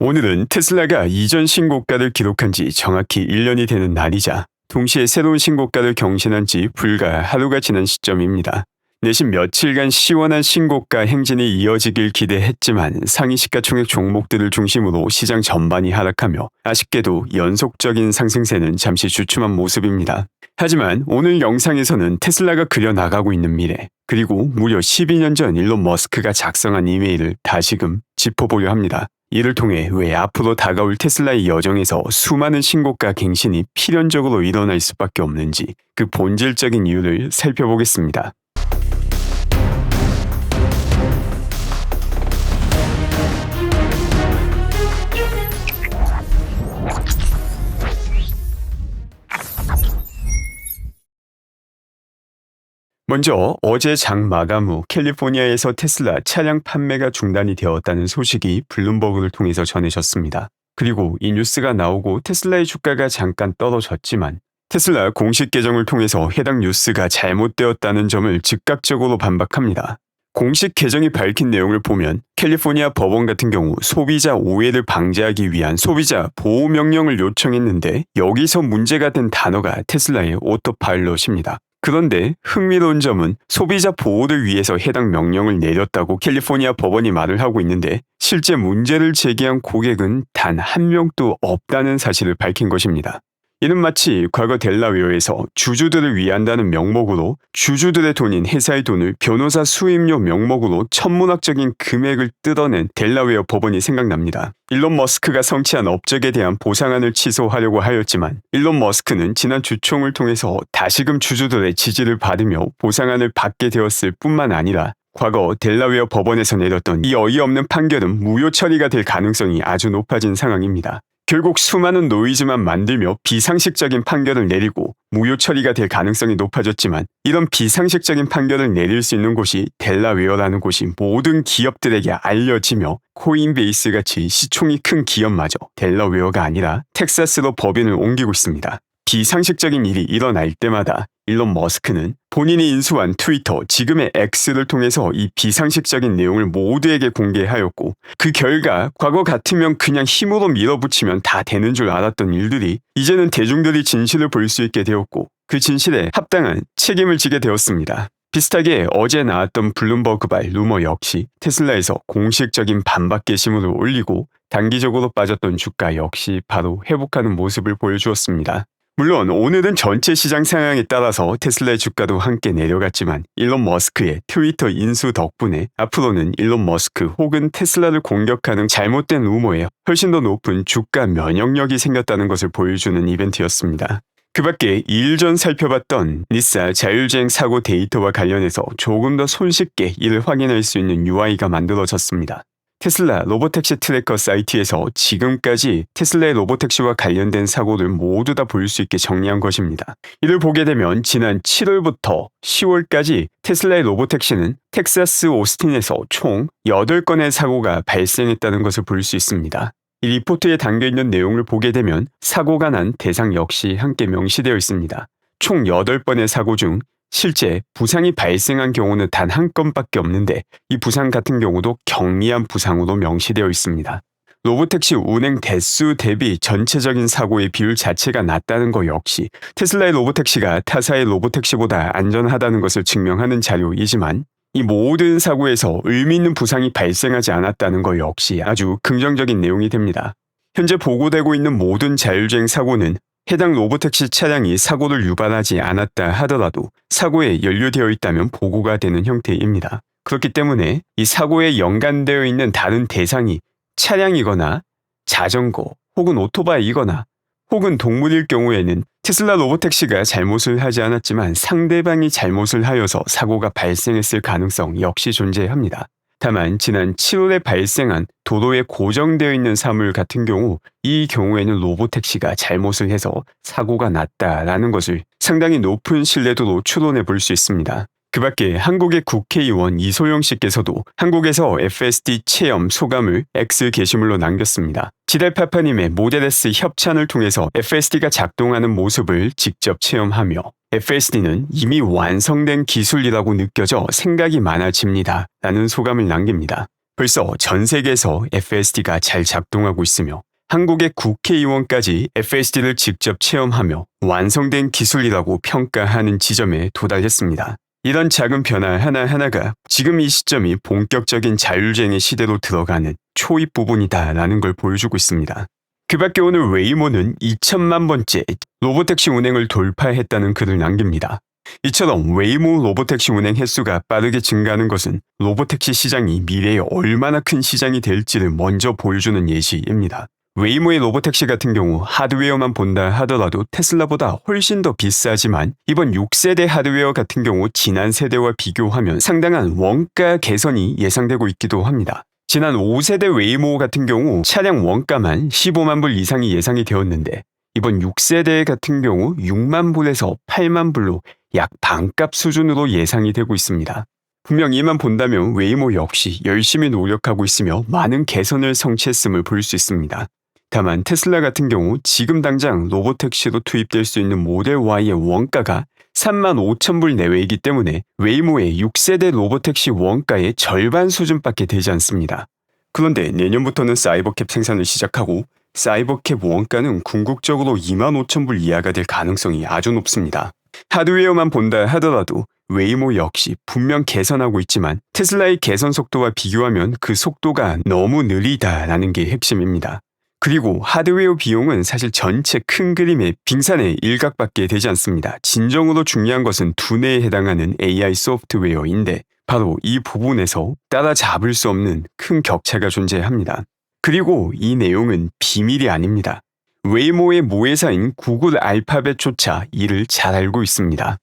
오늘은 테슬라가 이전 신고가를 기록한 지 정확히 1년이 되는 날이자 동시에 새로운 신고가를 경신한 지 불과 하루가 지난 시점입니다. 내심 며칠간 시원한 신고가 행진이 이어지길 기대했지만 상위 시가총액 종목들을 중심으로 시장 전반이 하락하며 아쉽게도 연속적인 상승세는 잠시 주춤한 모습입니다. 하지만 오늘 영상에서는 테슬라가 그려나가고 있는 미래, 그리고 무려 12년 전 일론 머스크가 작성한 이메일을 다시금 짚어보려 합니다. 이를 통해 왜 앞으로 다가올 테슬라의 여정에서 수많은 신고가 갱신이 필연적으로 일어날 수밖에 없는지 그 본질적인 이유를 살펴보겠습니다. 먼저 어제 장 마감 후 캘리포니아에서 테슬라 차량 판매가 중단이 되었다는 소식이 블룸버그를 통해서 전해졌습니다. 그리고 이 뉴스가 나오고 테슬라의 주가가 잠깐 떨어졌지만 테슬라 공식 계정을 통해서 해당 뉴스가 잘못되었다는 점을 즉각적으로 반박합니다. 공식 계정이 밝힌 내용을 보면 캘리포니아 법원 같은 경우 소비자 오해를 방지하기 위한 소비자 보호 명령을 요청했는데 여기서 문제가 된 단어가 테슬라의 오토파일럿입니다. 그런데 흥미로운 점은 소비자 보호를 위해서 해당 명령을 내렸다고 캘리포니아 법원이 말을 하고 있는데 실제 문제를 제기한 고객은 단 한 명도 없다는 사실을 밝힌 것입니다. 이는 마치 과거 델라웨어에서 주주들을 위한다는 명목으로 주주들의 돈인 회사의 돈을 변호사 수임료 명목으로 천문학적인 금액을 뜯어낸 델라웨어 법원이 생각납니다. 일론 머스크가 성취한 업적에 대한 보상안을 취소하려고 하였지만 일론 머스크는 지난 주총을 통해서 다시금 주주들의 지지를 받으며 보상안을 받게 되었을 뿐만 아니라 과거 델라웨어 법원에서 내렸던 이 어이없는 판결은 무효 처리가 될 가능성이 아주 높아진 상황입니다. 결국 수많은 노이즈만 만들며 비상식적인 판결을 내리고 무효 처리가 될 가능성이 높아졌지만 이런 비상식적인 판결을 내릴 수 있는 곳이 델라웨어라는 곳이 모든 기업들에게 알려지며 코인베이스 같이 시총이 큰 기업마저 델라웨어가 아니라 텍사스로 법인을 옮기고 있습니다. 비상식적인 일이 일어날 때마다 일론 머스크는 본인이 인수한 트위터, 지금의 X를 통해서 이 비상식적인 내용을 모두에게 공개하였고 그 결과 과거 같으면 그냥 힘으로 밀어붙이면 다 되는 줄 알았던 일들이 이제는 대중들이 진실을 볼 수 있게 되었고 그 진실에 합당한 책임을 지게 되었습니다. 비슷하게 어제 나왔던 블룸버그발 루머 역시 테슬라에서 공식적인 반박 게시물을 올리고 단기적으로 빠졌던 주가 역시 바로 회복하는 모습을 보여주었습니다. 물론 오늘은 전체 시장 상황에 따라서 테슬라의 주가도 함께 내려갔지만 일론 머스크의 트위터 인수 덕분에 앞으로는 일론 머스크 혹은 테슬라를 공격하는 잘못된 루머에 훨씬 더 높은 주가 면역력이 생겼다는 것을 보여주는 이벤트였습니다. 그 밖에 2일 전 살펴봤던 닛산 자율주행 사고 데이터와 관련해서 조금 더 손쉽게 이를 확인할 수 있는 UI가 만들어졌습니다. 테슬라 로보택시 트래커 사이트에서 지금까지 테슬라의 로보택시와 관련된 사고를 모두 다 볼 수 있게 정리한 것입니다. 이를 보게 되면 지난 7월부터 10월까지 테슬라의 로보택시는 텍사스 오스틴에서 총 8건의 사고가 발생했다는 것을 볼 수 있습니다. 이 리포트에 담겨있는 내용을 보게 되면 사고가 난 대상 역시 함께 명시되어 있습니다. 총 8번의 사고 중 실제 부상이 발생한 경우는 단 한 건밖에 없는데 이 부상 같은 경우도 경미한 부상으로 명시되어 있습니다. 로보택시 운행 대수 대비 전체적인 사고의 비율 자체가 낮다는 것 역시 테슬라의 로보택시가 타사의 로보택시보다 안전하다는 것을 증명하는 자료이지만 이 모든 사고에서 의미 있는 부상이 발생하지 않았다는 것 역시 아주 긍정적인 내용이 됩니다. 현재 보고되고 있는 모든 자율주행 사고는 해당 로보택시 차량이 사고를 유발하지 않았다 하더라도 사고에 연루되어 있다면 보고가 되는 형태입니다. 그렇기 때문에 이 사고에 연관되어 있는 다른 대상이 차량이거나 자전거 혹은 오토바이이거나 혹은 동물일 경우에는 테슬라 로보택시가 잘못을 하지 않았지만 상대방이 잘못을 하여서 사고가 발생했을 가능성 역시 존재합니다. 다만 지난 7월에 발생한 도로에 고정되어 있는 사물 같은 경우 이 경우에는 로보택시가 잘못을 해서 사고가 났다라는 것을 상당히 높은 신뢰도로 추론해 볼 수 있습니다. 그 밖에 한국의 국회의원 이소영 씨께서도 한국에서 FSD 체험 소감을 X 게시물로 남겼습니다. 지달파파님의 모델 S 협찬을 통해서 FSD가 작동하는 모습을 직접 체험하며 FSD는 이미 완성된 기술이라고 느껴져 생각이 많아집니다. 라는 소감을 남깁니다. 벌써 전 세계에서 FSD가 잘 작동하고 있으며 한국의 국회의원까지 FSD를 직접 체험하며 완성된 기술이라고 평가하는 지점에 도달했습니다. 이런 작은 변화 하나하나가 지금 이 시점이 본격적인 자율주행의 시대로 들어가는 초입 부분이다라는 걸 보여주고 있습니다. 그 밖에 오늘 웨이모는 2천만 번째 로보택시 운행을 돌파했다는 글을 남깁니다. 이처럼 웨이모 로보택시 운행 횟수가 빠르게 증가하는 것은 로보택시 시장이 미래에 얼마나 큰 시장이 될지를 먼저 보여주는 예시입니다. 웨이모의 로보택시 같은 경우 하드웨어만 본다 하더라도 테슬라보다 훨씬 더 비싸지만 이번 6세대 하드웨어 같은 경우 지난 세대와 비교하면 상당한 원가 개선이 예상되고 있기도 합니다. 지난 5세대 웨이모 같은 경우 차량 원가만 15만 불 이상이 예상이 되었는데 이번 6세대 같은 경우 6만 불에서 8만 불로 약 반값 수준으로 예상이 되고 있습니다. 분명 이만 본다면 웨이모 역시 열심히 노력하고 있으며 많은 개선을 성취했음을 볼 수 있습니다. 다만 테슬라 같은 경우 지금 당장 로보택시로 투입될 수 있는 모델 Y의 원가가 3만 5천 불 내외이기 때문에 웨이모의 6세대 로보택시 원가의 절반 수준밖에 되지 않습니다. 그런데 내년부터는 사이버캡 생산을 시작하고 사이버캡 원가는 궁극적으로 2만 5천 불 이하가 될 가능성이 아주 높습니다. 하드웨어만 본다 하더라도 웨이모 역시 분명 개선하고 있지만 테슬라의 개선 속도와 비교하면 그 속도가 너무 느리다라는 게 핵심입니다. 그리고 하드웨어 비용은 사실 전체 큰 그림의 빙산의 일각밖에 되지 않습니다. 진정으로 중요한 것은 두뇌에 해당하는 AI 소프트웨어인데 바로 이 부분에서 따라잡을 수 없는 큰 격차가 존재합니다. 그리고 이 내용은 비밀이 아닙니다. 웨이모의 모회사인 구글 알파벳조차 이를 잘 알고 있습니다.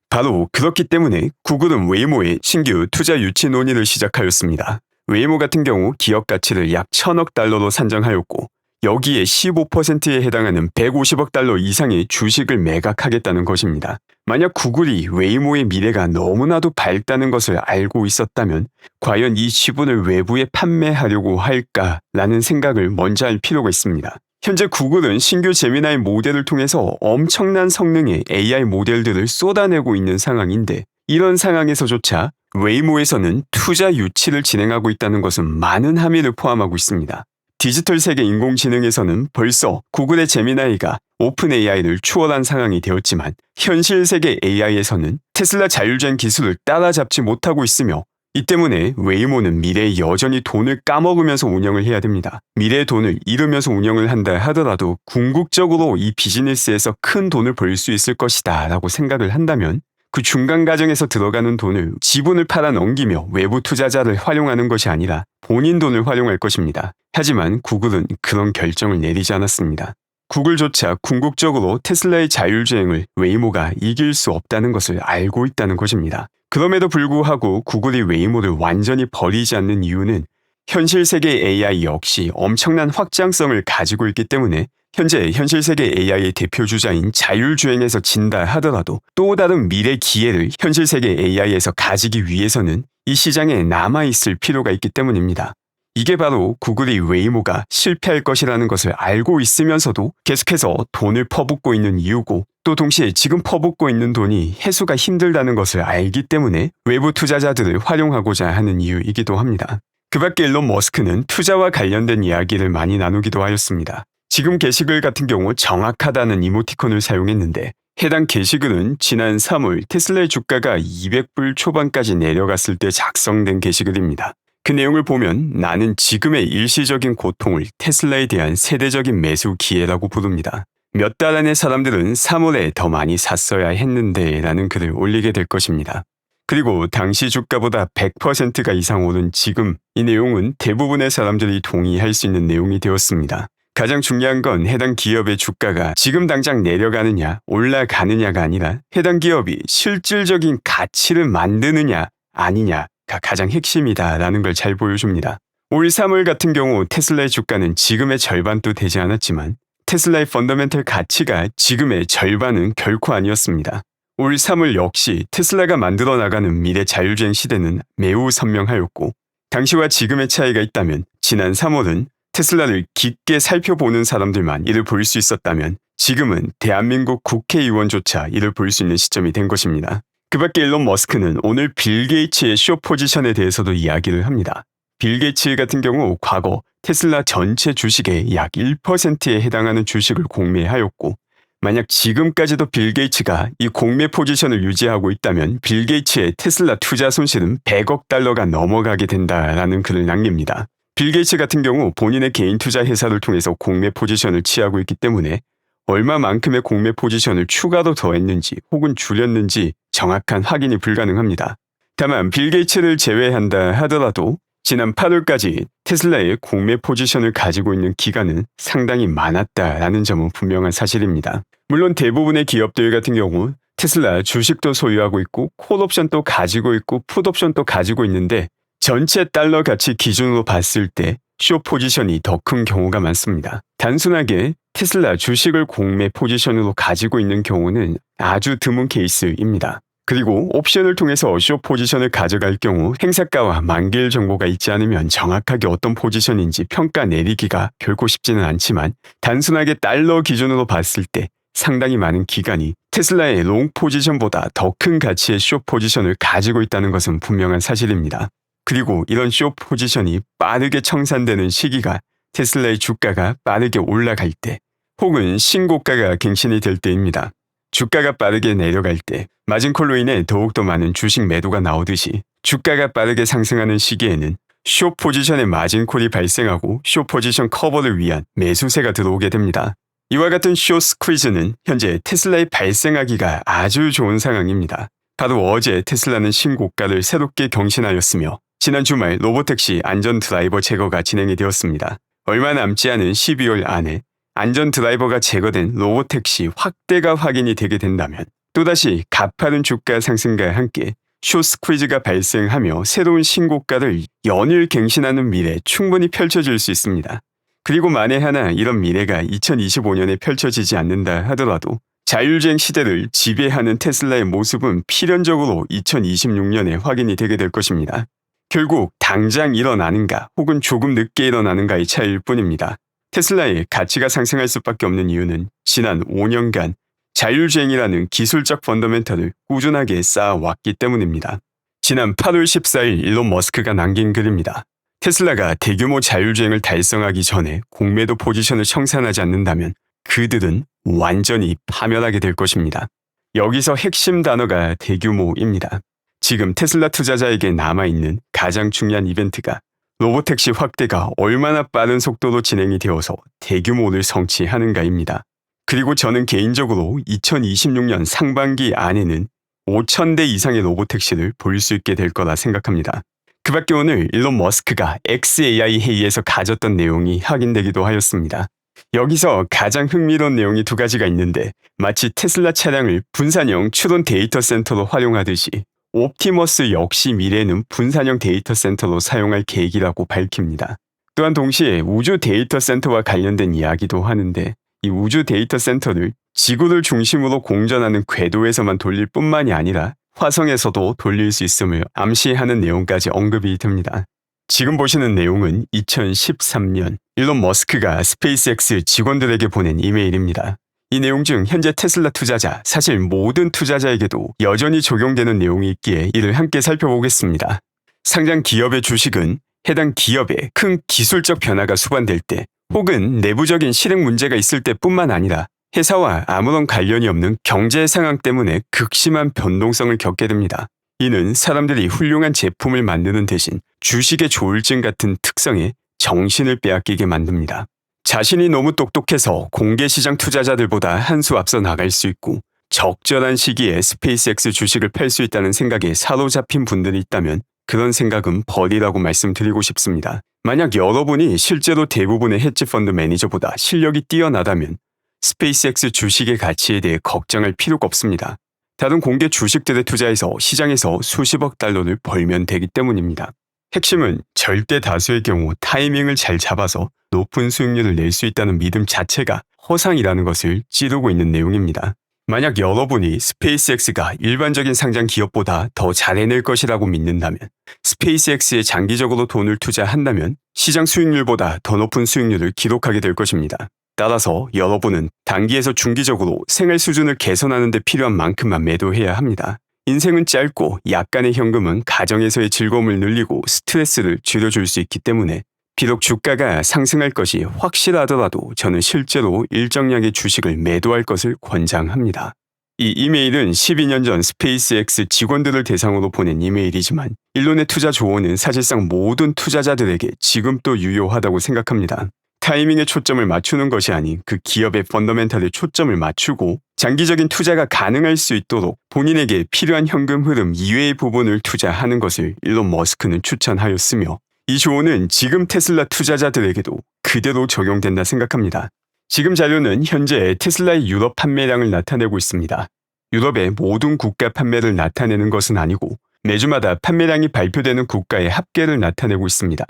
바로 그렇기 때문에 구글은 웨이모의 신규 투자 유치 논의를 시작하였습니다. 웨이모 같은 경우 기업 가치를 약 1,000억 달러로 산정하였고 여기에 15%에 해당하는 150억 달러 이상의 주식을 매각하겠다는 것입니다. 만약 구글이 웨이모의 미래가 너무나도 밝다는 것을 알고 있었다면 과연 이 지분을 외부에 판매하려고 할까라는 생각을 먼저 할 필요가 있습니다. 현재 구글은 신규 제미나이 모델을 통해서 엄청난 성능의 AI 모델들을 쏟아내고 있는 상황인데 이런 상황에서조차 웨이모에서는 투자 유치를 진행하고 있다는 것은 많은 함의를 포함하고 있습니다. 디지털 세계 인공지능에서는 벌써 구글의 제미나이가 오픈 AI를 추월한 상황이 되었지만 현실 세계 AI에서는 테슬라 자율주행 기술을 따라잡지 못하고 있으며 이 때문에 웨이모는 미래에 여전히 돈을 까먹으면서 운영을 해야 됩니다. 미래의 돈을 잃으면서 운영을 한다 하더라도 궁극적으로 이 비즈니스에서 큰 돈을 벌 수 있을 것이다 라고 생각을 한다면 그 중간 과정에서 들어가는 돈을 지분을 팔아 넘기며 외부 투자자를 활용하는 것이 아니라 본인 돈을 활용할 것입니다. 하지만 구글은 그런 결정을 내리지 않았습니다. 구글조차 궁극적으로 테슬라의 자율주행을 웨이모가 이길 수 없다는 것을 알고 있다는 것입니다. 그럼에도 불구하고 구글이 웨이모를 완전히 버리지 않는 이유는 현실 세계 AI 역시 엄청난 확장성을 가지고 있기 때문에 현재 현실 세계 AI의 대표 주자인 자율주행에서 진다 하더라도 또 다른 미래 기회를 현실 세계 AI에서 가지기 위해서는 이 시장에 남아있을 필요가 있기 때문입니다. 이게 바로 구글이 웨이모가 실패할 것이라는 것을 알고 있으면서도 계속해서 돈을 퍼붓고 있는 이유고 또 동시에 지금 퍼붓고 있는 돈이 회수가 힘들다는 것을 알기 때문에 외부 투자자들을 활용하고자 하는 이유이기도 합니다. 그 밖에 일론 머스크는 투자와 관련된 이야기를 많이 나누기도 하였습니다. 지금 게시글 같은 경우 정확하다는 이모티콘을 사용했는데 해당 게시글은 지난 3월 테슬라의 주가가 200불 초반까지 내려갔을 때 작성된 게시글입니다. 그 내용을 보면 나는 지금의 일시적인 고통을 테슬라에 대한 세대적인 매수 기회라고 부릅니다. 몇 달 안에 사람들은 3월에 더 많이 샀어야 했는데 라는 글을 올리게 될 것입니다. 그리고 당시 주가보다 100%가 이상 오른 지금 이 내용은 대부분의 사람들이 동의할 수 있는 내용이 되었습니다. 가장 중요한 건 해당 기업의 주가가 지금 당장 내려가느냐 올라가느냐가 아니라 해당 기업이 실질적인 가치를 만드느냐 아니냐가 가장 핵심이다라는 걸 잘 보여줍니다. 올 3월 같은 경우 테슬라의 주가는 지금의 절반도 되지 않았지만 테슬라의 펀더멘털 가치가 지금의 절반은 결코 아니었습니다. 올 3월 역시 테슬라가 만들어 나가는 미래 자율주행 시대는 매우 선명하였고 당시와 지금의 차이가 있다면 지난 3월은 테슬라를 깊게 살펴보는 사람들만 이를 볼 수 있었다면 지금은 대한민국 국회의원조차 이를 볼 수 있는 시점이 된 것입니다. 그 밖에 일론 머스크는 오늘 빌 게이츠의 쇼 포지션에 대해서도 이야기를 합니다. 빌 게이츠 같은 경우 과거 테슬라 전체 주식의 약 1%에 해당하는 주식을 공매하였고, 만약 지금까지도 빌 게이츠가 이 공매 포지션을 유지하고 있다면 빌 게이츠의 테슬라 투자 손실은 100억 달러가 넘어가게 된다라는 글을 남깁니다. 빌 게이츠 같은 경우 본인의 개인 투자 회사를 통해서 공매 포지션을 취하고 있기 때문에 얼마만큼의 공매 포지션을 추가로 더했는지 혹은 줄였는지 정확한 확인이 불가능합니다. 다만 빌 게이츠를 제외한다 하더라도 지난 8월까지 테슬라의 공매 포지션을 가지고 있는 기간은 상당히 많았다라는 점은 분명한 사실입니다. 물론 대부분의 기업들 같은 경우 테슬라 주식도 소유하고 있고 콜옵션도 가지고 있고 풋옵션도 가지고 있는데 전체 달러 가치 기준으로 봤을 때 숏 포지션이 더 큰 경우가 많습니다. 단순하게 테슬라 주식을 공매 포지션으로 가지고 있는 경우는 아주 드문 케이스입니다. 그리고 옵션을 통해서 숏 포지션을 가져갈 경우 행사가와 만기일 정보가 있지 않으면 정확하게 어떤 포지션인지 평가 내리기가 결코 쉽지는 않지만 단순하게 달러 기준으로 봤을 때 상당히 많은 기관이 테슬라의 롱 포지션보다 더 큰 가치의 숏 포지션을 가지고 있다는 것은 분명한 사실입니다. 그리고 이런 숏 포지션이 빠르게 청산되는 시기가 테슬라의 주가가 빠르게 올라갈 때 혹은 신고가가 갱신이 될 때입니다. 주가가 빠르게 내려갈 때 마진콜로 인해 더욱더 많은 주식 매도가 나오듯이 주가가 빠르게 상승하는 시기에는 숏 포지션의 마진콜이 발생하고 숏 포지션 커버를 위한 매수세가 들어오게 됩니다. 이와 같은 숏 스퀴즈는 현재 테슬라에 발생하기가 아주 좋은 상황입니다. 바로 어제 테슬라는 신고가를 새롭게 경신하였으며 지난 주말 로보택시 안전 드라이버 제거가 진행이 되었습니다. 얼마 남지 않은 12월 안에 안전 드라이버가 제거된 로보택시 확대가 확인이 되게 된다면 또다시 가파른 주가 상승과 함께 숏 스퀴즈가 발생하며 새로운 신고가를 연일 갱신하는 미래 충분히 펼쳐질 수 있습니다. 그리고 만에 하나 이런 미래가 2025년에 펼쳐지지 않는다 하더라도 자율주행 시대를 지배하는 테슬라의 모습은 필연적으로 2026년에 확인이 되게 될 것입니다. 결국 당장 일어나는가 혹은 조금 늦게 일어나는가의 차이일 뿐입니다. 테슬라의 가치가 상승할 수밖에 없는 이유는 지난 5년간 자율주행이라는 기술적 펀더멘털을 꾸준하게 쌓아왔기 때문입니다. 지난 8월 14일 일론 머스크가 남긴 글입니다. 테슬라가 대규모 자율주행을 달성하기 전에 공매도 포지션을 청산하지 않는다면 그들은 완전히 파멸하게 될 것입니다. 여기서 핵심 단어가 대규모입니다. 지금 테슬라 투자자에게 남아있는 가장 중요한 이벤트가 로보택시 확대가 얼마나 빠른 속도로 진행이 되어서 대규모를 성취하는가입니다. 그리고 저는 개인적으로 2026년 상반기 안에는 5,000대 이상의 로보택시를 볼 수 있게 될 거라 생각합니다. 그 밖에 오늘 일론 머스크가 XAI 회의에서 가졌던 내용이 확인되기도 하였습니다. 여기서 가장 흥미로운 내용이 두 가지가 있는데 마치 테슬라 차량을 분산형 추론 데이터 센터로 활용하듯이 옵티머스 역시 미래에는 분산형 데이터 센터로 사용할 계획이라고 밝힙니다. 또한 동시에 우주 데이터 센터와 관련된 이야기도 하는데 이 우주 데이터 센터를 지구를 중심으로 공전하는 궤도에서만 돌릴 뿐만이 아니라 화성에서도 돌릴 수 있음을 암시하는 내용까지 언급이 됩니다. 지금 보시는 내용은 2013년 일론 머스크가 스페이스X 직원들에게 보낸 이메일입니다. 이 내용 중 현재 테슬라 투자자, 사실 모든 투자자에게도 여전히 적용되는 내용이 있기에 이를 함께 살펴보겠습니다. 상장 기업의 주식은 해당 기업에 큰 기술적 변화가 수반될 때 혹은 내부적인 실행 문제가 있을 때뿐만 아니라 회사와 아무런 관련이 없는 경제 상황 때문에 극심한 변동성을 겪게 됩니다. 이는 사람들이 훌륭한 제품을 만드는 대신 주식의 조울증 같은 특성에 정신을 빼앗기게 만듭니다. 자신이 너무 똑똑해서 공개시장 투자자들보다 한 수 앞서 나갈 수 있고 적절한 시기에 스페이스X 주식을 팔 수 있다는 생각에 사로잡힌 분들이 있다면 그런 생각은 버리라고 말씀드리고 싶습니다. 만약 여러분이 실제로 대부분의 헤지펀드 매니저보다 실력이 뛰어나다면 스페이스X 주식의 가치에 대해 걱정할 필요가 없습니다. 다른 공개 주식들에 투자해서 시장에서 수십억 달러를 벌면 되기 때문입니다. 핵심은 절대 다수의 경우 타이밍을 잘 잡아서 높은 수익률을 낼 수 있다는 믿음 자체가 허상이라는 것을 찌르고 있는 내용입니다. 만약 여러분이 스페이스X가 일반적인 상장 기업보다 더 잘 해낼 것이라고 믿는다면 스페이스X에 장기적으로 돈을 투자한다면 시장 수익률보다 더 높은 수익률을 기록하게 될 것입니다. 따라서 여러분은 단기에서 중기적으로 생활 수준을 개선하는 데 필요한 만큼만 매도해야 합니다. 인생은 짧고 약간의 현금은 가정에서의 즐거움을 늘리고 스트레스를 줄여줄 수 있기 때문에 비록 주가가 상승할 것이 확실하더라도 저는 실제로 일정량의 주식을 매도할 것을 권장합니다. 이 이메일은 12년 전 스페이스X 직원들을 대상으로 보낸 이메일이지만 일론의 투자 조언은 사실상 모든 투자자들에게 지금도 유효하다고 생각합니다. 타이밍에 초점을 맞추는 것이 아닌 그 기업의 펀더멘탈에 초점을 맞추고 장기적인 투자가 가능할 수 있도록 본인에게 필요한 현금 흐름 이외의 부분을 투자하는 것을 일론 머스크는 추천하였으며 이 조언은 지금 테슬라 투자자들에게도 그대로 적용된다 생각합니다. 지금 자료는 현재 테슬라의 유럽 판매량을 나타내고 있습니다. 유럽의 모든 국가 판매를 나타내는 것은 아니고 매주마다 판매량이 발표되는 국가의 합계를 나타내고 있습니다.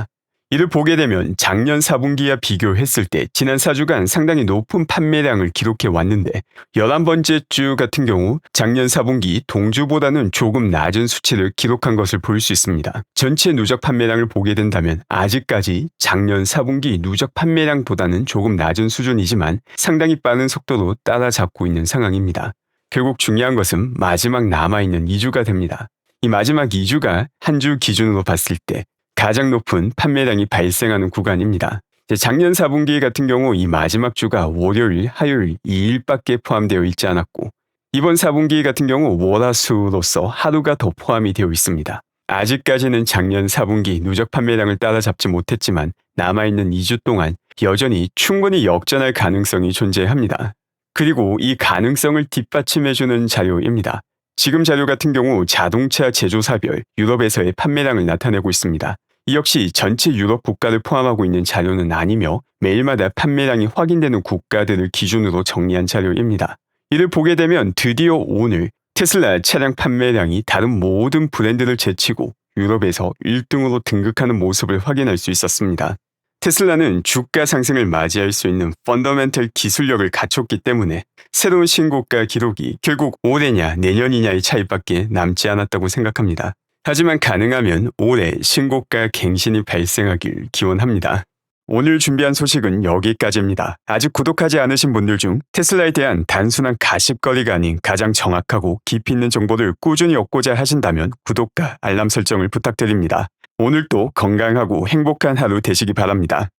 이를 보게 되면 작년 4분기와 비교했을 때 지난 4주간 상당히 높은 판매량을 기록해 왔는데 11번째 주 같은 경우 작년 4분기 동주보다는 조금 낮은 수치를 기록한 것을 볼 수 있습니다. 전체 누적 판매량을 보게 된다면 아직까지 작년 4분기 누적 판매량보다는 조금 낮은 수준이지만 상당히 빠른 속도로 따라잡고 있는 상황입니다. 결국 중요한 것은 마지막 남아있는 2주가 됩니다. 이 마지막 2주가 한 주 기준으로 봤을 때 가장 높은 판매량이 발생하는 구간입니다. 작년 4분기 같은 경우 이 마지막 주가 월요일, 화요일 2일밖에 포함되어 있지 않았고 이번 4분기 같은 경우 월화수로서 하루가 더 포함이 되어 있습니다. 아직까지는 작년 4분기 누적 판매량을 따라잡지 못했지만 남아있는 2주 동안 여전히 충분히 역전할 가능성이 존재합니다. 그리고 이 가능성을 뒷받침해주는 자료입니다. 지금 자료 같은 경우 자동차 제조사별 유럽에서의 판매량을 나타내고 있습니다. 이 역시 전체 유럽 국가를 포함하고 있는 자료는 아니며 매일마다 판매량이 확인되는 국가들을 기준으로 정리한 자료입니다. 이를 보게 되면 드디어 오늘 테슬라 차량 판매량이 다른 모든 브랜드를 제치고 유럽에서 1등으로 등극하는 모습을 확인할 수 있었습니다. 테슬라는 주가 상승을 맞이할 수 있는 펀더멘털 기술력을 갖췄기 때문에 새로운 신고가 기록이 결국 올해냐 내년이냐의 차이밖에 남지 않았다고 생각합니다. 하지만 가능하면 올해 신고가 갱신이 발생하길 기원합니다. 오늘 준비한 소식은 여기까지입니다. 아직 구독하지 않으신 분들 중 테슬라에 대한 단순한 가십거리가 아닌 가장 정확하고 깊이 있는 정보를 꾸준히 얻고자 하신다면 구독과 알람 설정을 부탁드립니다. 오늘도 건강하고 행복한 하루 되시기 바랍니다.